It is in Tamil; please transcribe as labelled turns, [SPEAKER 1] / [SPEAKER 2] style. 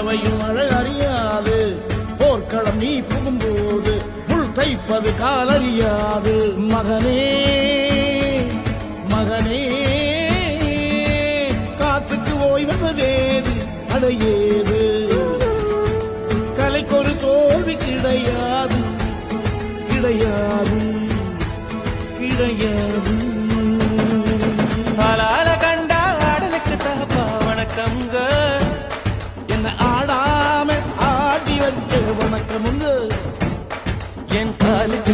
[SPEAKER 1] பறவையும் அழகறியாது. போர்க்களம் நீ புகும்போது முள் தைப்பது காலறியாது. மகனே மகனே காத்துக்கு ஓய்வதேது அடையேது. கலைக்கொரு தோல்வி கிடையாது கிடையாது கிடையாது.
[SPEAKER 2] ஆளால கண்டா ஆடலுக்கு தகப்பா வணக்கம்ங்க.
[SPEAKER 1] என்ன ஆடாம ஆடி வச்ச வணக்கமுங்க.
[SPEAKER 2] என் காலுக்கு